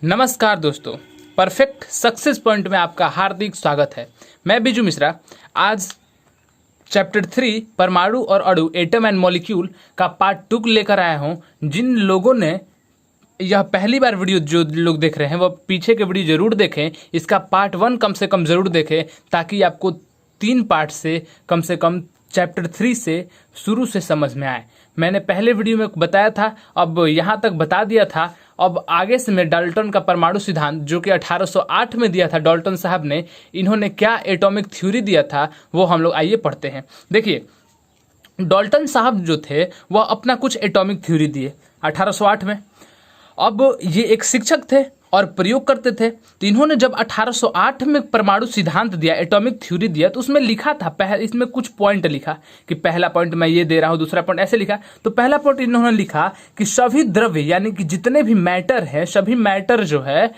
नमस्कार दोस्तों, perfect success point में आपका हार्दिक स्वागत है। मैं बिजू मिश्रा आज चैप्टर 3 परमाणु और अणु एटम एंड मॉलिक्यूल का पार्ट 2 लेकर आया हूं। जिन लोगों ने यह पहली बार वीडियो जो लोग देख रहे हैं वह पीछे के वीडियो जरूर देखें। इसका पार्ट 1 कम से कम जरूर देखें ताकि आपको 3 पार्ट से कम चैप्टर 3 से शुरू से समझ में आए। मैंने पहले वीडियो में बताया था, अब यहाँ तक बता दिया था। अब आगे से मैं डाल्टन का परमाणु सिद्धांत जो कि 1808 में दिया था डाल्टन साहब ने, इन्होंने क्या एटॉमिक थ्योरी दिया था वो हम लोग आइए पढ़ते हैं। देखिए, डाल्टन साहब जो थे वह अपना कुछ एटॉमिक थ्योरी दिए 1808 में। अब ये एक शिक्षक थे और प्रयोग करते थे, तो इन्होंने जब 1808 में परमाणु सिद्धांत दिया, एटॉमिक थ्योरी दिया, तो उसमें लिखा था, इसमें कुछ पॉइंट लिखा कि पहला पॉइंट मैं ये दे रहा हूँ, दूसरा पॉइंट ऐसे लिखा। तो पहला पॉइंट इन्होंने लिखा कि सभी द्रव्य यानी कि जितने भी मैटर हैं, सभी मैटर जो है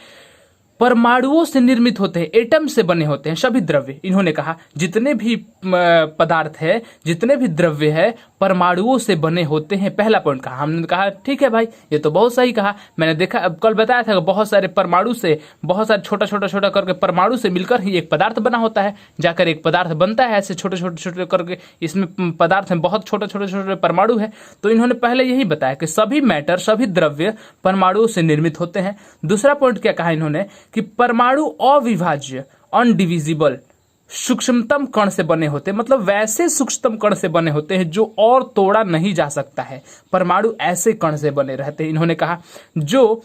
परमाणुओं से निर्मित होते हैं, एटम से बने होते हैं सभी द्रव्य। इन्होंने कहा जितने भी पदार्थ है, जितने भी द्रव्य है परमाणुओं से बने होते हैं। पहला पॉइंट कहा। हमने कहा ठीक है भाई, ये तो बहुत सही कहा। मैंने देखा, अब कल बताया था बहुत सारे परमाणु से, बहुत सारे छोटा छोटा करके परमाणु से मिलकर ही एक पदार्थ बना होता है, जाकर एक पदार्थ बनता है। ऐसे छोटे छोटे करके इसमें पदार्थ में बहुत छोटे परमाणु है। तो इन्होंने पहले यही बताया कि सभी मैटर, सभी द्रव्य परमाणुओं से निर्मित होते हैं। दूसरा पॉइंट क्या कहा इन्होंने कि परमाणु अविभाज्य, अनडिविजिबल, सूक्ष्मतम कण से बने होते हैं। मतलब वैसे सूक्ष्मतम कण से बने होते हैं जो और तोड़ा नहीं जा सकता है। परमाणु ऐसे कण से बने रहते हैं। इन्होंने कहा जो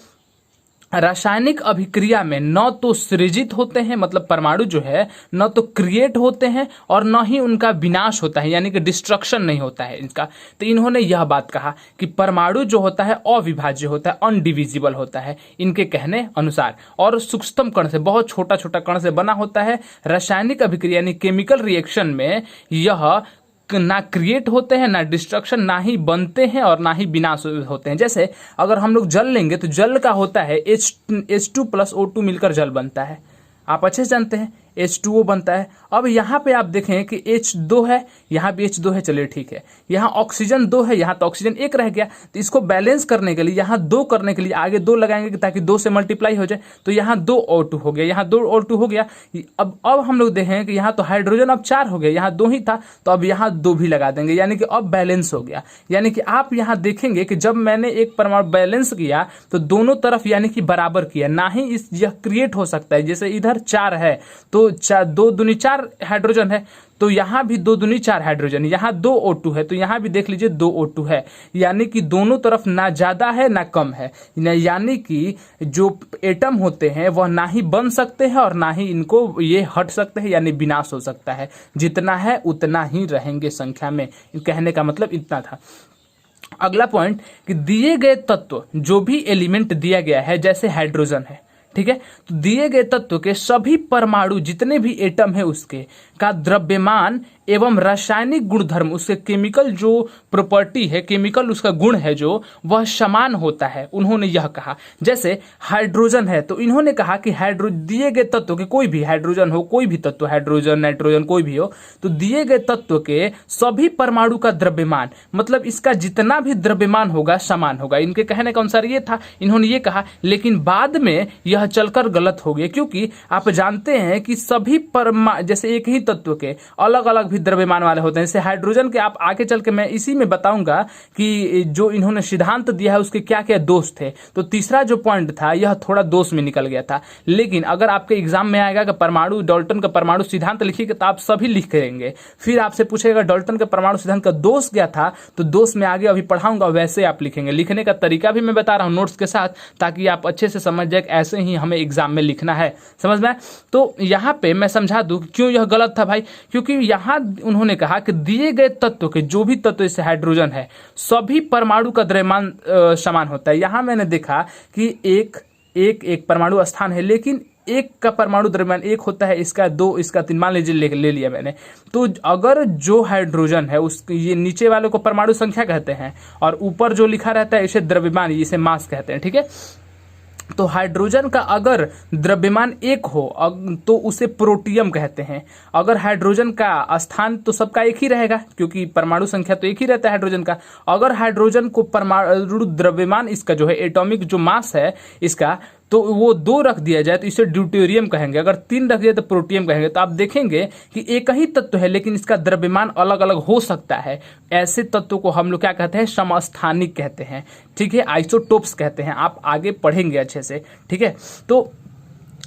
रासायनिक अभिक्रिया में न तो सृजित होते हैं, मतलब परमाणु जो है न तो क्रिएट होते हैं और न ही उनका विनाश होता है, यानी कि डिस्ट्रक्शन नहीं होता है इनका। तो इन्होंने यह बात कहा कि परमाणु जो होता है अविभाज्य होता है, अनडिविजिबल होता है इनके कहने अनुसार, और सूक्ष्मतम कण से, बहुत छोटा छोटा कण से बना होता है। रासायनिक अभिक्रिया यानी केमिकल रिएक्शन में यह ना क्रिएट होते हैं, ना डिस्ट्रक्शन, ना ही बनते हैं और ना ही विनाश होते हैं। जैसे अगर हम लोग जल लेंगे तो जल का होता है H2 + O2 मिलकर जल बनता है, आप अच्छे से जानते हैं H2O बनता है। अब यहाँ पे आप देखें कि H2 है, यहाँ भी H2 है, चलिए ठीक है। यहाँ ऑक्सीजन 2 है, यहाँ तो ऑक्सीजन 1 रह गया। तो इसको बैलेंस करने के लिए, यहाँ 2 करने के लिए आगे 2 लगाएंगे ताकि 2 से मल्टीप्लाई हो जाए। तो यहाँ 2 O2 हो गया, यहाँ 2 O2 हो गया। अब हम लोग देखें कि यहाँ तो हाइड्रोजन अब 4 हो गया, यहाँ 2 ही था, तो अब यहाँ 2 भी लगा देंगे, यानी कि अब बैलेंस हो गया। यानी कि आप यहाँ देखेंगे कि जब मैंने एक परमाणु बैलेंस किया तो दोनों तरफ यानी कि बराबर किया, ना ही यह क्रिएट हो सकता है। जैसे इधर 4 है तो 2 दूनी 4 हाइड्रोजन है, तो यहाँ भी 2 दूनी 4 हाइड्रोजन, यहाँ 2 O2 है, तो यहाँ भी देख लीजिए 2 O2 है। यानी कि दोनों तरफ ना ज्यादा है ना कम है, यानी कि जो एटम होते हैं वह ना ही बन सकते हैं और ना ही इनको ये हट सकते हैं, यानी विनाश हो सकता है। जितना है उतना ही रहेंगे संख्या में, कहने का मतलब इतना था। अगला पॉइंट कि दिए गए तत्व, जो भी एलिमेंट दिया गया है, जैसे हाइड्रोजन है, ठीक है, तो दिए गए तत्व के सभी परमाणु, जितने भी एटम है उसके का द्रव्यमान एवं रासायनिक गुणधर्म, उसके केमिकल जो प्रॉपर्टी है, केमिकल उसका गुण है जो, वह समान होता है। उन्होंने यह कहा। जैसे हाइड्रोजन है तो इन्होंने कहा कि दिए गए तत्व के, कोई भी हाइड्रोजन हो, कोई भी तत्व, हाइड्रोजन, नाइट्रोजन, कोई भी हो, तो दिए गए तत्व के सभी परमाणु का द्रव्यमान, मतलब इसका जितना भी द्रव्यमान होगा समान होगा। इनके कहने के अनुसार ये था, इन्होंने ये कहा। लेकिन बाद में यह चलकर गलत हो गया, क्योंकि आप जानते हैं कि सभी जैसे एक ही तत्व के अलग अलग द्रव्यमान वाले होते हैं। जैसे हाइड्रोजन के आप आगे चल के मैं इसी में बताऊंगा कि जो इन्होंने सिद्धांत दिया है उसके क्या क्या दोष थे। तो तीसरा जो पॉइंट था यह थोड़ा दोष में निकल गया था। लेकिन अगर आपके एग्जाम में आएगा कि परमाणु, डाल्टन का परमाणु सिद्धांत लिखिएगा तो आप सभी लिख करेंगे। फिर आपसे पूछेगा डाल्टन के परमाणु सिद्धांत का दोष क्या था, तो दोष में आगे अभी पढ़ाऊंगा, वैसे आप लिखेंगे। लिखने का तरीका भी मैं बता रहा हूँ नोट्स के साथ, ताकि आप अच्छे से समझ जाए ऐसे ही हमें एग्जाम में लिखना है। समझ में? तो यहाँ पे मैं समझा दूं क्यों यह गलत था भाई, क्योंकि यहाँ उन्होंने कहा कि दिए गए तत्व के, जो भी तत्व, जैसे हाइड्रोजन है, सभी परमाणु का द्रव्यमान समान होता है। यहां मैंने देखा कि एक परमाणु स्थान है, लेकिन एक का परमाणु द्रव्यमान 1 होता है, इसका 2, इसका 3, मान लीजिए ले लिया मैंने। तो अगर जो हाइड्रोजन है उसके, ये नीचे वाले को परमाणु संख्या कहते हैं और ऊपर जो लिखा रहता है इसे द्रव्यमान, इसे मास कहते हैं, ठीक है। तो हाइड्रोजन का अगर द्रव्यमान 1 हो तो उसे प्रोटियम कहते हैं। अगर हाइड्रोजन का स्थान तो सबका एक ही रहेगा, क्योंकि परमाणु संख्या तो एक ही रहता है हाइड्रोजन का। अगर हाइड्रोजन को परमाणु द्रव्यमान इसका जो है एटॉमिक जो मास है इसका तो वो 2 रख दिया जाए तो इसे ड्यूटेरियम कहेंगे, अगर 3 रख दिया तो प्रोटियम कहेंगे। तो आप देखेंगे कि एक ही तत्व है लेकिन इसका द्रव्यमान अलग अलग हो सकता है। ऐसे तत्वों को हम लोग क्या कहते हैं, समस्थानिक कहते हैं, ठीक है, आइसोटोप्स कहते हैं। आप आगे पढ़ेंगे अच्छे से, ठीक है। तो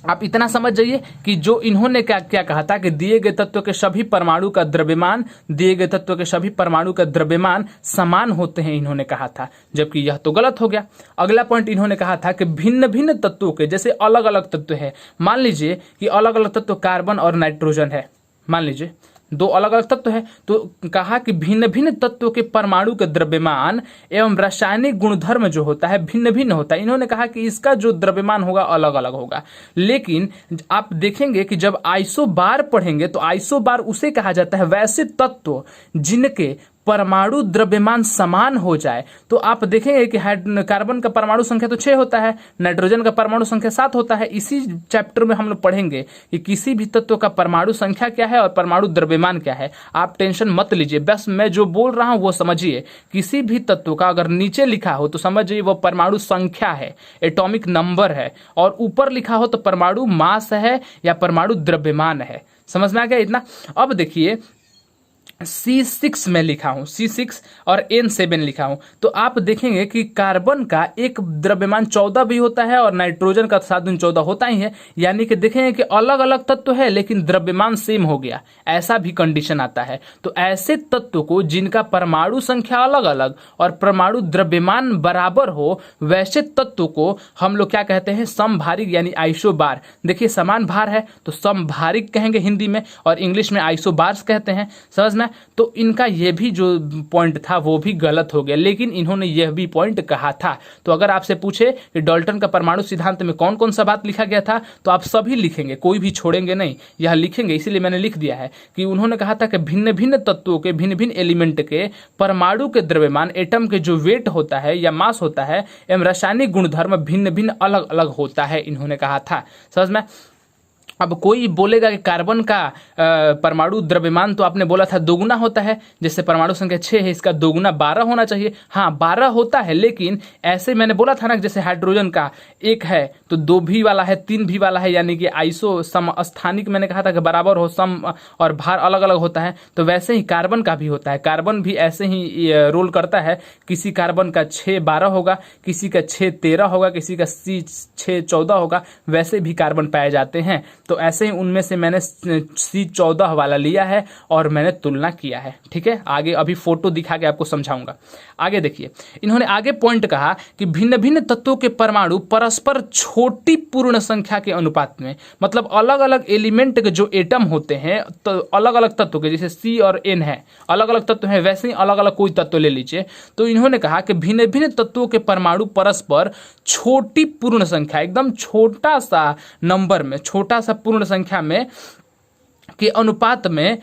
आप इतना समझ जाइए कि जो इन्होंने क्या क्या कहा था कि दिए गए तत्व के सभी परमाणु का द्रव्यमान, दिए गए तत्व के सभी परमाणु का द्रव्यमान समान होते हैं, इन्होंने कहा था, जबकि यह तो गलत हो गया। अगला पॉइंट इन्होंने कहा था कि भिन्न भिन्न तत्वों के, जैसे अलग अलग तत्व है, मान लीजिए कि अलग अलग तत्व कार्बन और नाइट्रोजन है, मान लीजिए 2 अलग अलग तत्व है, तो कहा कि भिन्न भिन्न तत्वों के परमाणु के द्रव्यमान एवं रासायनिक गुणधर्म जो होता है भिन्न भिन्न होता है। इन्होंने कहा कि इसका जो द्रव्यमान होगा अलग अलग होगा। लेकिन आप देखेंगे कि जब आइसोबार पढ़ेंगे तो आइसोबार उसे कहा जाता है वैसे तत्व जिनके परमाणु द्रव्यमान समान हो जाए। तो आप देखेंगे कि कार्बन का परमाणु संख्या तो 6 होता है, नाइट्रोजन का परमाणु संख्या 7 होता है। इसी चैप्टर में हम लोग पढ़ेंगे कि किसी भी तत्व का परमाणु संख्या क्या है और परमाणु द्रव्यमान क्या है। आप टेंशन मत लीजिए, बस मैं जो बोल रहा हूं वो समझिए। किसी भी तत्व का अगर नीचे लिखा हो तो समझिए वो परमाणु संख्या है, एटॉमिक नंबर है, और ऊपर लिखा हो तो परमाणु मास है या परमाणु द्रव्यमान है। समझ में आ गया इतना। अब देखिए C6 में लिखा हूं, C6 और N7 लिखा हूं, तो आप देखेंगे कि कार्बन का एक द्रव्यमान 14 भी होता है और नाइट्रोजन का 7 दूनी 14 होता ही है। यानी कि देखेंगे कि अलग अलग तत्व है लेकिन द्रव्यमान सेम हो गया, ऐसा भी कंडीशन आता है। तो ऐसे तत्व को जिनका परमाणु संख्या अलग अलग और परमाणु द्रव्यमान बराबर हो, वैसे तत्व को हम लोग क्या कहते हैं, समभारिक यानी आइसोबार। देखिए समान भार है तो समभारिक कहेंगे हिंदी में, और इंग्लिश में आइसोबार्स कहते हैं। समझ में। तो इनका यह भी जो पॉइंट था वो भी गलत हो गया, लेकिन इन्होंने यह भी पॉइंट कहा था। तो अगर आपसे पूछे कि डाल्टन का परमाणु सिद्धांत में कौन कौन सा बात लिखा गया था, तो आप सभी लिखेंगे, कोई भी छोड़ेंगे नहीं, यह लिखेंगे। इसीलिए मैंने लिख दिया है कि उन्होंने कहा था कि भिन्न भिन्न तत्वों के, भिन्न भिन्न एलिमेंट के परमाणु के द्रव्यमान, एटम के जो वेट होता है या मास होता है एवं रासायनिक गुणधर्म भिन्न भिन्न अलग अलग होता है, इन्होंने कहा था। समझ में। अब कोई बोलेगा कि कार्बन का परमाणु द्रव्यमान तो आपने बोला था दोगुना होता है, जैसे परमाणु संख्या 6 है, इसका दोगुना 12 होना चाहिए। हाँ 12 होता है, लेकिन ऐसे मैंने बोला था ना, जैसे हाइड्रोजन का 1 है तो 2 भी वाला है, 3 भी वाला है, यानी कि आइसो समस्थानिक मैंने कहा था कि बराबर हो, सम और भार अलग अलग होता है। तो वैसे ही कार्बन का भी होता है, कार्बन भी ऐसे ही रोल करता है। किसी कार्बन का 6 12 होगा, किसी का 6 13 होगा, किसी का 6 14 होगा, वैसे भी कार्बन पाए जाते हैं। तो ऐसे ही उनमें से मैंने C14 वाला लिया है और मैंने तुलना किया है, ठीक है। आगे अभी फोटो दिखा के आपको समझाऊंगा। आगे देखिए, इन्होंने आगे पॉइंट कहा कि भिन्न भिन्न तत्वों के परमाणु परस्पर छोटी पूर्ण संख्या के अनुपात में, मतलब अलग अलग एलिमेंट के जो एटम होते हैं, तो अलग अलग तत्व के, जैसे C और N है, अलग अलग तत्व हैं, वैसे ही अलग अलग कोई तत्व ले लीजिए। तो इन्होंने कहा कि भिन्न भिन्न तत्वों के परमाणु परस्पर छोटी पूर्ण संख्या, एकदम छोटा सा नंबर में, छोटा सा पूर्ण संख्या में के अनुपात में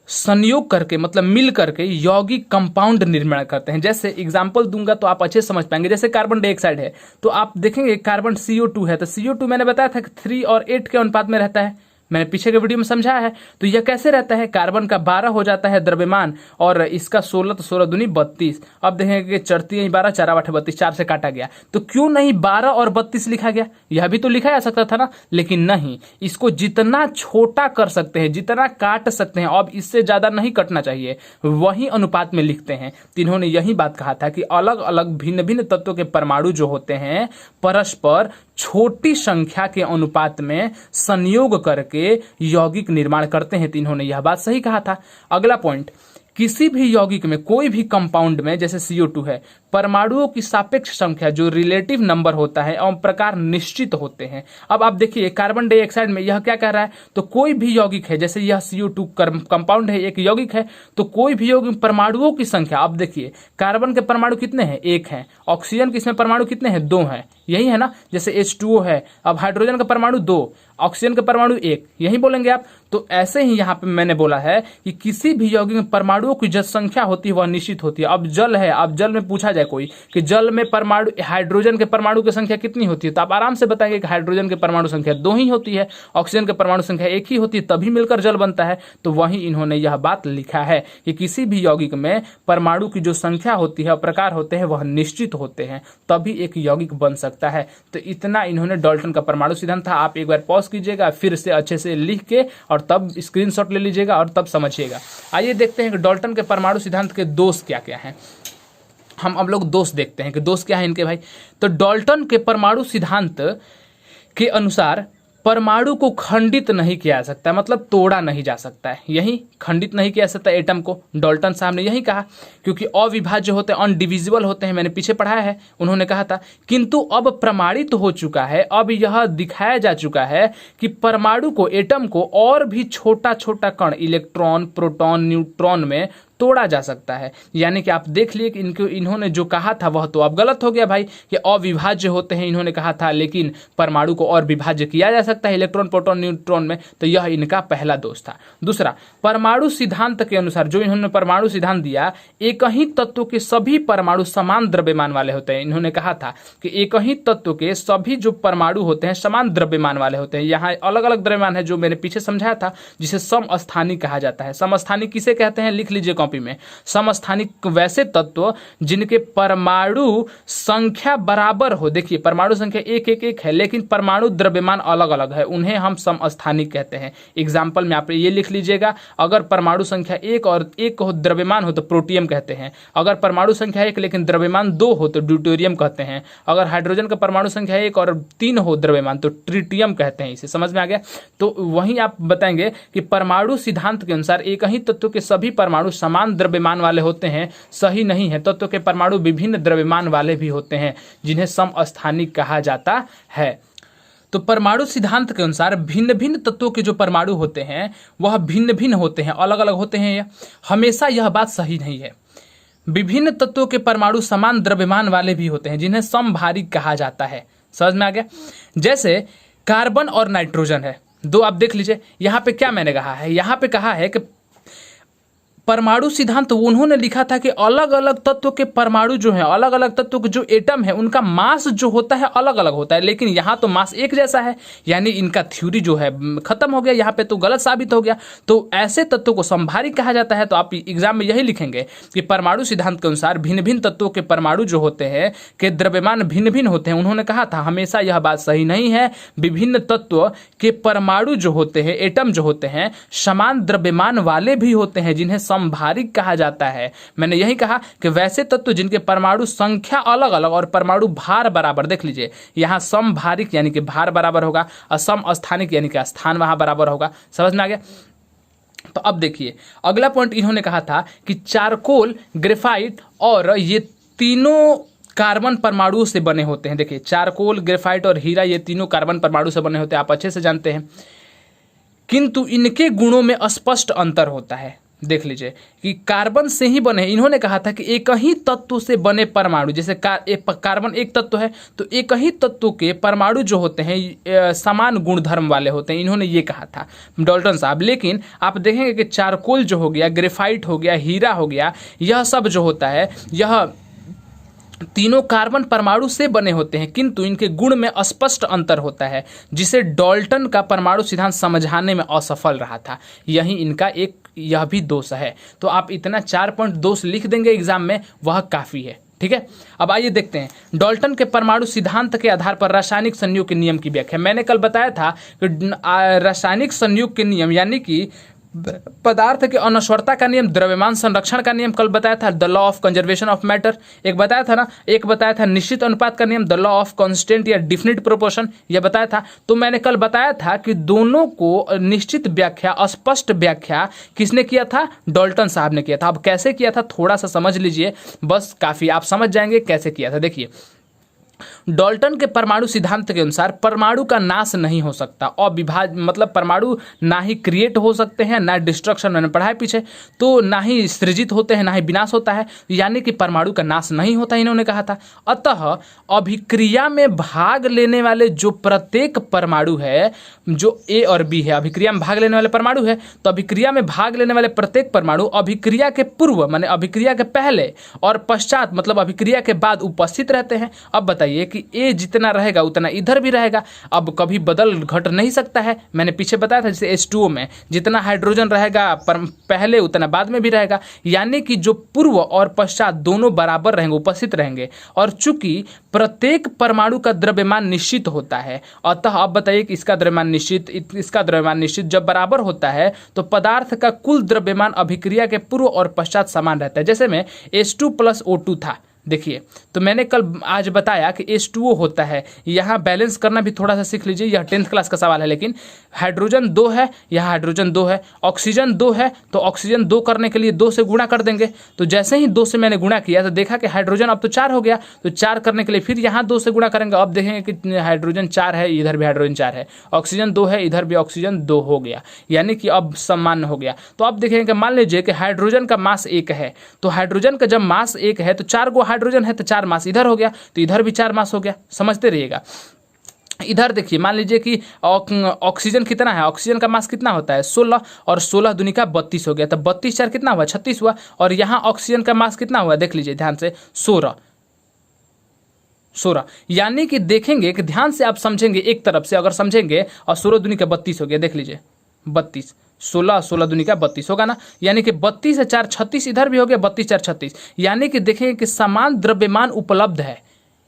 संयोग करके, मतलब मिल करके यौगिक कंपाउंड निर्माण करते हैं। जैसे एग्जांपल दूंगा तो आप अच्छे समझ पाएंगे। जैसे कार्बन डाइऑक्साइड है तो आप देखेंगे कार्बन CO2 है, तो CO2 मैंने बताया था कि 3 और 8 के अनुपात में रहता है, मैंने पीछे के वीडियो में समझाया है। तो यह कैसे रहता है, कार्बन का 12 हो जाता है द्रव्यमान और इसका 16, तो 16 दूनी 32। अब देखेंगे कि चढ़ती 12, 4 8 32, 4 से काटा गया, तो क्यों नहीं 12 और 32 लिखा गया? यह भी तो लिखा जा सकता था ना, लेकिन नहीं, इसको जितना छोटा कर सकते हैं, जितना काट सकते हैं, अब इससे ज्यादा नहीं कटना चाहिए, वही अनुपात में लिखते हैं। तो इन्होंने यही बात कहा था कि अलग अलग भिन्न भिन्न तत्वों के परमाणु जो होते हैं परस्पर छोटी संख्या के अनुपात में संयोग करके यौगिक निर्माण करते हैं। तो इन्होंने यह बात सही कहा था। अगला पॉइंट, किसी भी यौगिक में, कोई भी कंपाउंड में, जैसे CO2 है, परमाणुओं की सापेक्ष संख्या जो रिलेटिव नंबर होता है एवं प्रकार निश्चित होते हैं। अब आप देखिए कार्बन डाइऑक्साइड में यह क्या कह रहा है, तो कोई भी यौगिक है, जैसे यह CO2 कंपाउंड है, एक यौगिक है, तो कोई भी यौगिक परमाणुओं की संख्या, अब देखिए कार्बन के परमाणु कितने हैं, 1 है, ऑक्सीजन के इसमें परमाणु कितने हैं, 2 हैं, यही है ना। जैसे H2O है, अब हाइड्रोजन का परमाणु 2, ऑक्सीजन के परमाणु 1, यही बोलेंगे आप। तो ऐसे ही यहाँ पे मैंने बोला है कि किसी भी यौगिक में परमाणुओं की जो संख्या होती है वह निश्चित होती है। अब जल है, अब जल में पूछा जाए कोई कि जल में परमाणु हाइड्रोजन के परमाणु की संख्या कितनी होती है, तो आप आराम से बताएंगे कि हाइड्रोजन के परमाणु संख्या 2 ही होती है, ऑक्सीजन के परमाणु संख्या 1 ही होती है, तभी मिलकर जल बनता है। तो वहीं इन्होंने यह बात लिखा है कि किसी भी यौगिक में परमाणु की जो संख्या होती है और प्रकार होते हैं वह निश्चित होते हैं, तभी एक यौगिक बन सकता है। तो इतना इन्होंने डाल्टन का परमाणु सिद्धांत था। आप एक बार पॉज कीजिएगा, फिर से अच्छे से लिख के और तब स्क्रीनशॉट ले लीजिएगा और तब समझिएगा। आइए देखते हैं कि डाल्टन के परमाणु सिद्धांत के दोष क्या क्या हैं। हम अब लोग दोष देखते हैं कि दोष क्या है इनके भाई। तो डाल्टन के परमाणु सिद्धांत के अनुसार परमाणु को खंडित नहीं किया जा सकता, मतलब तोड़ा नहीं जा सकता है। यही खंडित नहीं किया जा सकता एटम को, डाल्टन साहब ने यही कहा, क्योंकि अविभाज्य होते हैं, अनडिविजिबल होते हैं, मैंने पीछे पढ़ाया है, उन्होंने कहा था। किंतु अब प्रमाणित हो चुका है, अब यह दिखाया जा चुका है कि परमाणु को, एटम को और भी छोटा छोटा कण, इलेक्ट्रॉन, प्रोटॉन, न्यूट्रॉन में तोड़ा जा सकता है। यानी कि आप देख लिए कि इन्होंने जो कहा था वह तो अब गलत हो गया भाई, कि अविभाज्य होते हैं इन्होंने कहा था, लेकिन परमाणु को और विभाज्य किया जा सकता है इलेक्ट्रॉन, प्रोटॉन, न्यूट्रॉन में। तो यह इनका पहला दोष था। दूसरा, परमाणु सिद्धांत के अनुसार जो इन्होंने परमाणु सिद्धांत दिया, एक ही तत्व के सभी परमाणु समान द्रव्यमान वाले होते हैं। इन्होंने कहा था कि एक ही तत्व के सभी जो परमाणु होते हैं समान द्रव्यमान वाले होते हैं। यहाँ अलग अलग द्रव्यमान है जो मैंने पीछे समझाया था, जिसे समस्थानिक कहा जाता है। समस्थानिक किसे कहते हैं, लिख लीजिए कॉपी में। समस्थानिक वैसे तत्व जिनके परमाणु संख्या बराबर हो। देखिए परमाणु संख्या 1 है, लेकिन परमाणु द्रव्यमान अलग अलग है, उन्हें हम समस्थानिक कहते हैं। एग्जाम्पल में आप ये लिख लीजिएगा, अगर परमाणु संख्या 1 और 1 हो द्रव्यमान हो तो प्रोटियम कहते हैं। अगर परमाणु संख्या 1 लेकिन द्रव्यमान 2 हो तो ड्यूटेरियम कहते हैं। अगर हाइड्रोजन का परमाणु संख्या 1 और 3 हो द्रव्यमान तो ट्रिटियम कहते हैं। इसे समझ में आ गया। तो वहीं आप बताएंगे कि परमाणु सिद्धांत के अनुसार एक ही तत्व के सभी परमाणु समान द्रव्यमान वाले होते हैं, सही नहीं है। तत्व के परमाणु विभिन्न द्रव्यमान वाले भी होते हैं, जिन्हें समस्थानिक कहा जाता है। तो परमाणु सिद्धांत के अनुसार भिन्न भिन्न तत्वों के जो परमाणु होते हैं वह भिन्न भिन्न होते हैं, अलग अलग होते हैं। हमेशा यह बात सही नहीं है। विभिन्न तत्वों के परमाणु समान द्रव्यमान वाले भी होते हैं, जिन्हें समभारिक कहा जाता है। समझ में आ गया। जैसे कार्बन और नाइट्रोजन है दो, आप देख लीजिए यहाँ पे क्या मैंने कहा है। यहाँ पे कहा है कि परमाणु सिद्धांत उन्होंने लिखा था कि अलग अलग तत्व के परमाणु जो है, अलग अलग तत्व के जो एटम है, उनका मास जो होता है अलग अलग होता है, लेकिन यहाँ तो मास एक जैसा है। यानी इनका थ्योरी जो है खत्म हो गया, यहाँ पे तो गलत साबित हो गया। तो ऐसे तत्वों को समभारिक कहा जाता है। तो आप एग्जाम में यही लिखेंगे कि परमाणु सिद्धांत के अनुसार भिन्न भिन्न तत्वों के परमाणु जो होते हैं के द्रव्यमान भिन्न भिन्न होते हैं। उन्होंने कहा था हमेशा यह बात सही नहीं है। विभिन्न तत्व के परमाणु जो होते हैं, एटम जो होते हैं, समान द्रव्यमान वाले भी होते हैं, जिन्हें समभारिक कहा जाता है। मैंने यही कहा कि वैसे तत्व जिनके परमाणु संख्या अलग अलग और परमाणु भार बराबर, देख लीजिए यहां समभारिक यानी कि भार बराबर होगा, और समस्थानिक यानी कि स्थान वहां बराबर होगा। समझ में आ गया। तो अब देखिए अगला पॉइंट इन्होंने कहा था कि चारकोल, ग्रेफाइट और ये तीनों कार्बन परमाणुओं से बने होते हैं। देखिए चारकोल, ग्रेफाइट और हीरा ये तीनों कार्बन परमाणु से बने होते हैं, आप अच्छे से जानते हैं। किंतु इनके गुणों में स्पष्ट अंतर होता है। देख लीजिए कि कार्बन से ही बने, इन्होंने कहा था कि एक ही तत्व से बने परमाणु, जैसे कार्बन एक तत्व है तो एक ही तत्व के परमाणु जो होते हैं समान गुणधर्म वाले होते हैं, इन्होंने ये कहा था डाल्टन साहब। लेकिन आप देखेंगे कि चारकोल जो हो गया, ग्रेफाइट हो गया, हीरा हो गया, यह सब जो होता है यह तीनों कार्बन परमाणु से बने होते हैं, किंतु इनके गुण में स्पष्ट अंतर होता है, जिसे डाल्टन का परमाणु सिद्धांत समझाने में असफल रहा था। यही इनका एक यह भी दोष है। तो आप इतना 4 पॉइंट दोष लिख देंगे एग्जाम में, वह काफ़ी है। ठीक है। अब आइए देखते हैं डाल्टन के परमाणु सिद्धांत के आधार पर रासायनिक संयोग के नियम की व्याख्या। मैंने कल बताया था कि रासायनिक संयोग के नियम यानी कि पदार्थ के अनश्वरता का नियम, द्रव्यमान संरक्षण का नियम कल बताया था, the law of conservation of matter एक बताया था ना, एक बताया था निश्चित अनुपात का नियम, द लॉ ऑफ कांस्टेंट या डिफिनिट प्रोपोर्शन, यह बताया था। तो मैंने कल बताया था कि दोनों को निश्चित व्याख्या, स्पष्ट व्याख्या किसने किया था, डाल्टन साहब ने किया था। अब कैसे किया था थोड़ा सा समझ लीजिए, बस काफी, आप समझ जाएंगे कैसे किया था। देखिए डाल्टन के परमाणु सिद्धांत के अनुसार परमाणु का नाश नहीं हो सकता, मतलब परमाणु ना ही क्रिएट हो सकते हैं, ना डिस्ट्रक्शन, मैंने पढ़ा है पीछे, तो ना ही सृजित होते हैं, ना ही विनाश होता है, यानी कि परमाणु का नाश नहीं होता, इन्होंने कहा था। अतः अभिक्रिया में भाग लेने वाले जो प्रत्येक परमाणु है, जो ए और बी है, अभिक्रिया में भाग लेने वाले परमाणु है, तो अभिक्रिया में भाग लेने वाले प्रत्येक परमाणु अभिक्रिया के पूर्व माने अभिक्रिया के पहले और पश्चात मतलब अभिक्रिया के बाद उपस्थित रहते हैं। अब बताइए कि ए जितना रहेगा उतना इधर भी रहेगा, अब कभी बदल घट नहीं सकता है। मैंने पीछे बताया था जैसे H2O में जितना हाइड्रोजन रहेगा पहले उतना बाद में भी रहेगा, यानी कि जो पूर्व और पश्चात दोनों बराबर रहेंगे, उपस्थित रहेंगे। और चूंकि प्रत्येक परमाणु का द्रव्यमान निश्चित होता है, अतः अब बताइए कि इसका द्रव्यमान निश्चित जब बराबर होता है तो पदार्थ का कुल द्रव्यमान अभिक्रिया के पूर्व और पश्चात समान रहता है। जैसे में H2 + O2 था, देखिए तो मैंने आज बताया कि H2O होता है, यहाँ बैलेंस करना भी थोड़ा सा सीख लीजिए, यह 10th क्लास का सवाल है। लेकिन हाइड्रोजन 2 है, यहाँ हाइड्रोजन 2 है, ऑक्सीजन 2 है, तो ऑक्सीजन 2 करने के लिए 2 से गुणा कर देंगे। तो जैसे ही 2 से मैंने गुणा किया तो देखा कि हाइड्रोजन अब तो 4 हो गया, तो 4 करने के लिए फिर यहाँ 2 से गुणा करेंगे। अब देखेंगे कि हाइड्रोजन 4 है, इधर भी हाइड्रोजन 4 है, ऑक्सीजन 2 है, इधर भी ऑक्सीजन 2 हो गया, यानी कि अब सामान्य हो गया। तो अब देखेंगे कि मान लीजिए कि हाइड्रोजन का मास 1 है, तो हाइड्रोजन का जब मास 1 है तो 4 गो हाइड्रोजन है, तो 4 मास इधर हो गया, तो इधर भी 4 मास हो गया। समझते रहिएगा। इधर देखिए, मान लीजिए कि ऑक्सीजन कितना है, ऑक्सीजन का मास कितना होता है 16, और 16 दूनी का 32 हो गया, तो 32 4 कितना हुआ 36 हुआ। और यहाँ ऑक्सीजन का मास कितना हुआ, देख लीजिए ध्यान से, 16, यानी कि देखेंगे कि ध्यान से आप समझेंगे, एक तरफ से अगर समझेंगे, और 16 दूनी का 32 हो गया, देख लीजिए 32, 16 दूनी का 32 होगा ना, यानी कि 32 से 4 36, इधर भी हो गया 32 4 36, यानी कि देखेंगे कि समान द्रव्यमान उपलब्ध है,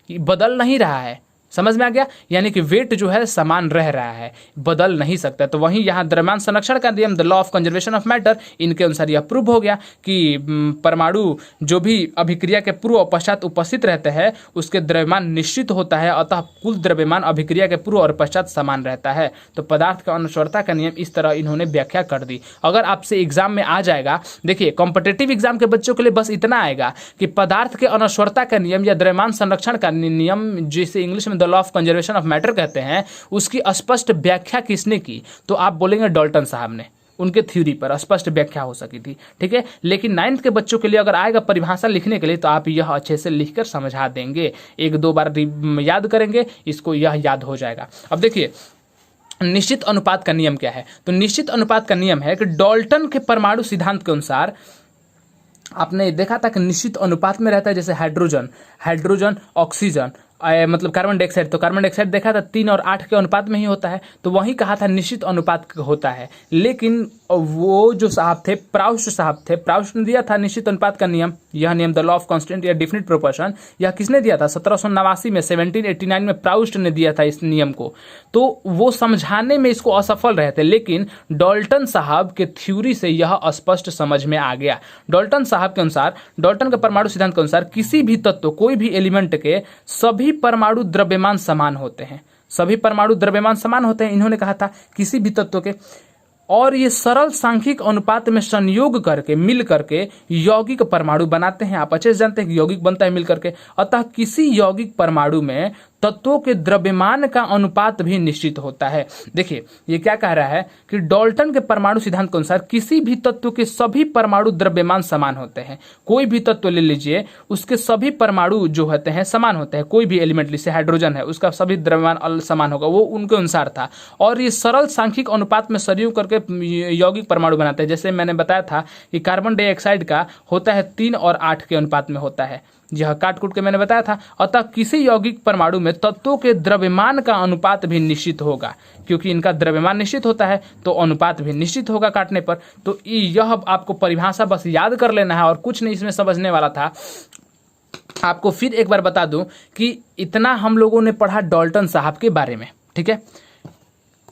बदल नहीं रहा है। समझ में आ गया, यानी कि वेट जो है समान रह रहा है, बदल नहीं सकता। तो वहीं यहाँ द्रव्यमान संरक्षण का नियम, the law of conservation of matter, इनके अनुसार यह प्रूव हो गया कि परमाणु जो भी अभिक्रिया के पूर्व और पश्चात उपस्थित रहते हैं उसके द्रव्यमान निश्चित होता है, अतः कुल द्रव्यमान अभिक्रिया के पूर्व और पश्चात समान रहता है। तो पदार्थ का अनश्वरता का नियम इस तरह इन्होंने व्याख्या कर दी। अगर आपसे एग्जाम में आ जाएगा, देखिए कॉम्पिटिटिव एग्जाम के बच्चों के लिए बस इतना आएगा कि पदार्थ के अनश्वरता का नियम या द्रव्यमान संरक्षण का नियम, जिसे इंग्लिश में the law of conservation of matter कहते हैं, उसकी स्पष्ट व्याख्या किसने की, तो आप बोलेंगे डाल्टन साहब ने, उनके थ्योरी पर स्पष्ट व्याख्या हो सकी थी। ठीक है, लेकिन 9th के बच्चों के लिए अगर आएगा परिभाषा लिखने के लिए, तो आप यह अच्छे से लिखकर समझा देंगे, 1-2 बार याद करेंगे इसको, यह याद हो जाएगा। अब देखिए निश्चित अनुपात का नियम क्या है, तो निश्चित अनुपात का नियम है कि डाल्टन के परमाणु सिद्धांत के अनुसार आपने देखा था कि निश्चित अनुपात में रहता है, जैसे हाइड्रोजन ऑक्सीजन मतलब कार्बन डाइऑक्साइड, तो कार्बन डाइऑक्साइड देखा था 3 और 8 के अनुपात में ही होता है, तो वही कहा था निश्चित अनुपात होता है। लेकिन वो जो साहब थे, प्राउस्ट ने दिया था निश्चित अनुपात का नियम, यह नियम द लॉ ऑफ कांस्टेंट या डेफिनिट प्रोपोर्शन, यह किसने दिया था 1789 में, 1789 में प्राउस्ट ने दिया था इस नियम को। तो वो समझाने में इसको असफल रहे थे, लेकिन डाल्टन साहब के थ्योरी से यह स्पष्ट समझ में आ गया। डाल्टन साहब के अनुसार, डाल्टन के परमाणु सिद्धांत के अनुसार किसी भी तत्व, कोई भी एलिमेंट के सभी परमाणु द्रव्यमान समान होते हैं, सभी परमाणु द्रव्यमान समान होते हैं, इन्होंने कहा था किसी भी तत्व के, और ये सरल सांख्यिक अनुपात में संयोग करके, मिल करके यौगिक परमाणु बनाते हैं। आप अच्छे से जानते हैं कि यौगिक बनता है मिल करके, अतः किसी यौगिक परमाणु में तत्वों के द्रव्यमान का अनुपात भी निश्चित होता है। देखिए ये क्या कह रहा है कि डाल्टन के परमाणु सिद्धांत के अनुसार किसी भी तत्व के सभी परमाणु द्रव्यमान समान होते हैं। कोई भी तत्व ले लीजिए, उसके सभी परमाणु जो होते हैं समान होते हैं। कोई भी एलिमेंट जैसे हाइड्रोजन है, उसका सभी द्रव्यमान समान होगा, वो उनके अनुसार था। और ये सरल सांख्यिक अनुपात में संयोग करके यौगिक परमाणु बनाते हैं। जैसे मैंने बताया था कि कार्बन डाइऑक्साइड का होता है 3 और 8 के अनुपात में होता है, यह काट कूट के मैंने बताया था। अतः किसी यौगिक परमाणु में तत्वों के द्रव्यमान का अनुपात भी निश्चित होगा, क्योंकि इनका द्रव्यमान निश्चित होता है तो अनुपात भी निश्चित होगा काटने पर। तो यह आपको परिभाषा बस याद कर लेना है और कुछ नहीं इसमें समझने वाला था। आपको फिर एक बार बता दूं कि इतना हम लोगों ने पढ़ा डाल्टन साहब के बारे में, ठीक है,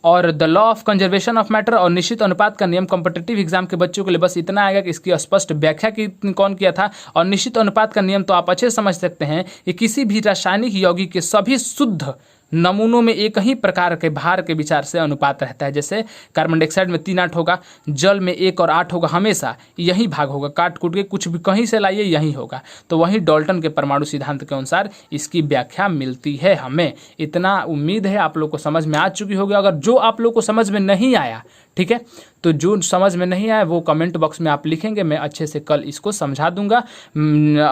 और the law of conservation of matter और निश्चित अनुपात का नियम कॉम्पिटिटिव एग्जाम के बच्चों के लिए बस इतना आएगा कि इसकी स्पष्ट व्याख्या की कौन किया था। और निश्चित अनुपात का नियम तो आप अच्छे समझ सकते हैं कि किसी भी रासायनिक यौगिक के सभी शुद्ध नमूनों में एक ही प्रकार के भार के विचार से अनुपात रहता है। जैसे कार्बन डाइऑक्साइड में 3 8 होगा, जल में 1 और 8 होगा, हमेशा यही भाग होगा, काट कूट के कुछ भी कहीं से लाइए यही होगा। तो वही डाल्टन के परमाणु सिद्धांत के अनुसार इसकी व्याख्या मिलती है हमें। इतना उम्मीद है आप लोग को समझ में आ चुकी होगी। अगर जो आप लोग को समझ में नहीं आया, ठीक है, तो जो समझ में नहीं आया वो कमेंट बॉक्स में आप लिखेंगे, मैं अच्छे से कल इसको समझा दूंगा,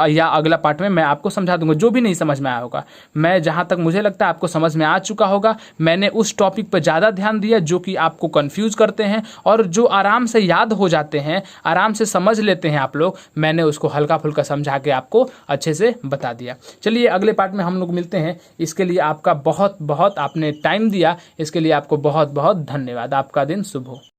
या अगला पार्ट में मैं आपको समझा दूंगा। जो भी नहीं समझ में आया होगा, मैं जहाँ तक मुझे लगता है आपको समझ में आ चुका होगा। मैंने उस टॉपिक पर ज़्यादा ध्यान दिया जो कि आपको कंफ्यूज करते हैं और जो आराम से याद हो जाते हैं, आराम से समझ लेते हैं आप लोग, मैंने उसको हल्का फुल्का समझा के आपको अच्छे से बता दिया। चलिए अगले पार्ट में हम लोग मिलते हैं। इसके लिए आपका बहुत बहुत आपने टाइम दिया, इसके लिए आपको बहुत बहुत धन्यवाद। आपका दिन शुभ हो।